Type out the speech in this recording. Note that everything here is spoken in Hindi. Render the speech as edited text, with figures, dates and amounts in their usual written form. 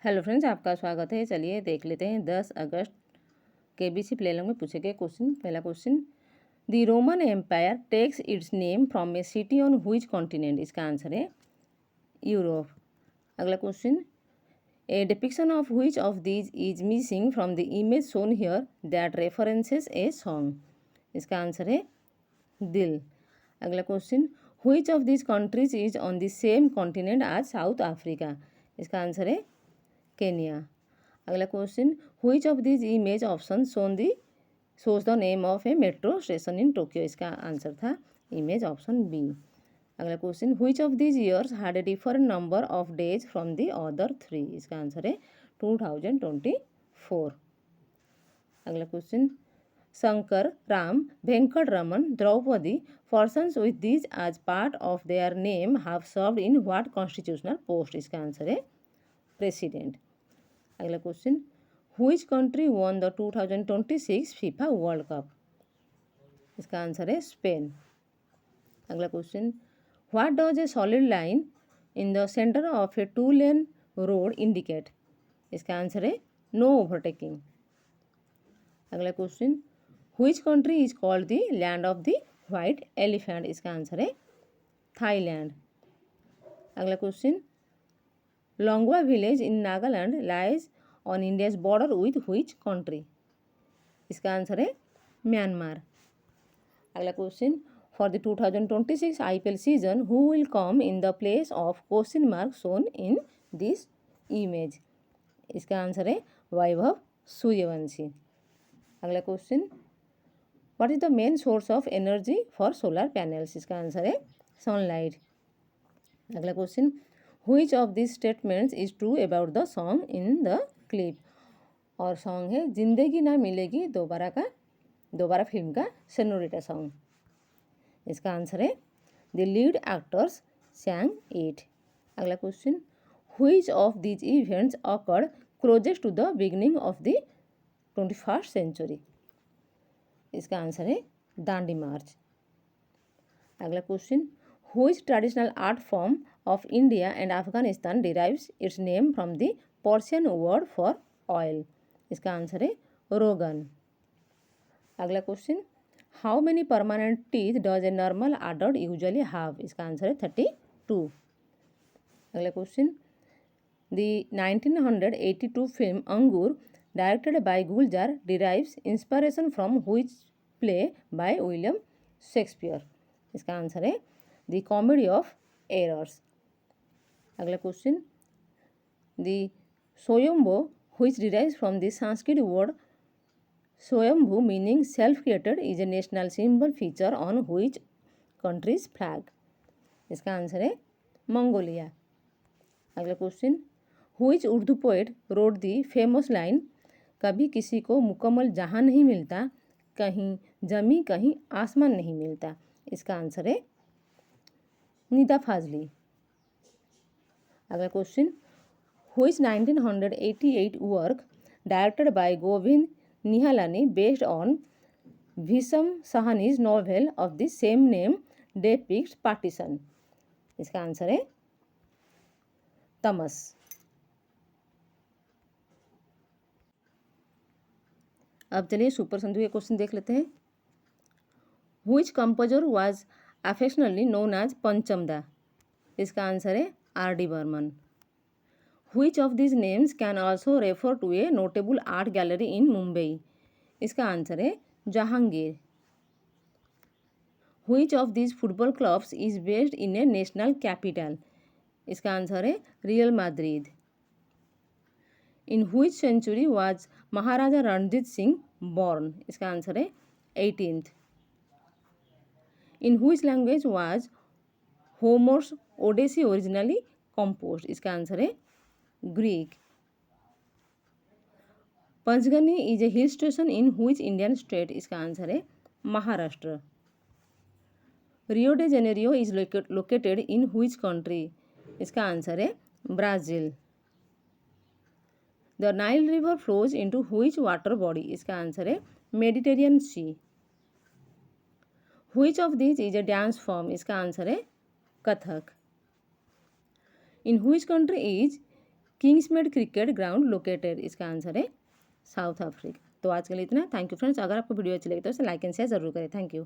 हेलो फ्रेंड्स, आपका स्वागत है। चलिए देख लेते हैं 10 अगस्त केबीसी प्लेलॉन्ग में पूछे गए क्वेश्चन। पहला question, the Roman empire takes its name from a city on which continent. इसका आंसर है यूरोप। अगला question, a depiction of which of these is missing from the image shown here that references a song. इसका आंसर है दिल। अगला question, which of these countries is on the same continent as South Africa. इसका आंसर है केनिया। अगला question, which of this image option shows the name of a metro station in Tokyo. इसका आंसर था इमेज ऑप्शन बी। अगला question, which of this years had a different number of days from the other three. इसका आंसर है 2024। अगला question, Shankar, Ram, Venkataraman, Draupadi persons with this as part of their name have served in what constitutional post. इसका आंसर है प्रेसिडेंट। अगला question, which country won the 2026 FIFA world cup. इसका आंसर है स्पेन। अगला question, what does a solid line in the centre of A 2 lane road indicate. इसका आंसर है नो ओवरटेकिंग। अगला question, which country is called the land of the white elephant. इसका आंसर है थाईलैंड। अगला question, Longwa village in Nagaland lies on India's border with which country. इसका आंसर है म्यांमार। अगला question, for the 2026 IPL season who will come in the place of question mark shown in this image. इसका आंसर है वैभव सूर्यवंशी। अगला question, what is the main source of energy for solar panels. इसका आंसर है सनलाइट। अगला question, which of this statements is true about the song in the clip. और सॉन्ग है जिंदगी ना मिलेगी दोबारा फिल्म का सेनोरिटा सॉन्ग। इसका आंसर है the lead actors sang it. अगला question, which of these events occurred closest to the beginning of the 21st century. इसका आंसर है दांडी मार्च। अगला question, which traditional art form of India and Afghanistan derives its name from the Persian word for oil। इसका आंसर है रोगन। अगला question, how many permanent teeth does a normal adult usually have. इसका आंसर है 32। अगला question, the 1982 film Angoor directed by Gulzar derives inspiration from which play by William Shakespeare. इसका आंसर है द कॉमेडी ऑफ एरर्स। अगला क्वेश्चन, द स्वयंभू which derives from the Sanskrit word स्वयंभू meaning self created is a national symbol feature on which countries flag. इसका आंसर है मंगोलिया। अगला question, which Urdu poet road the famous line कभी किसी को मुकम्मल जहां नहीं मिलता, कहीं जमी कहीं आसमान नहीं मिलता। इसका आंसर है निदा फाजली। अगला question, which 1988 work directed by Govind Nihalani based on Bhisham Sahni's novel of the same name depicts partition. इसका आंसर है तमस। अब चलिए सुपर संधु के क्वेश्चन देख लेते हैं। Which composer was affectionately known as Panchamda. इसका आंसर है R.D. Burman. Which of this names can also refer to a notable art gallery in Mumbai. इसका आंसर है Jehangir. Which of this football clubs is based in a national capital. इसका आंसर है Real Madrid. In which century was Maharaja Ranjit Singh born. इसका आंसर है 18th। In which language was Homer's Odyssey originally composed. इसका आंसर है Greek. Panchgani is a hill station in which Indian state. इसका आंसर है Maharashtra. Rio de Janeiro is located in which country. इसका आंसर है Brazil. The Nile river flows into which water body. इसका आंसर है Mediterranean sea. Which of this is a dance form. इसका आंसर है Kathak. In which country is Kingsmead cricket ground located, इसका आंसर है साउथ अफ्रीका। तो आज के लिए इतना, थैंक यू फ्रेंड्स। अगर आपको वीडियो अच्छी लगी तो इसे लाइक एंड शेयर जरूर करें। Thank you.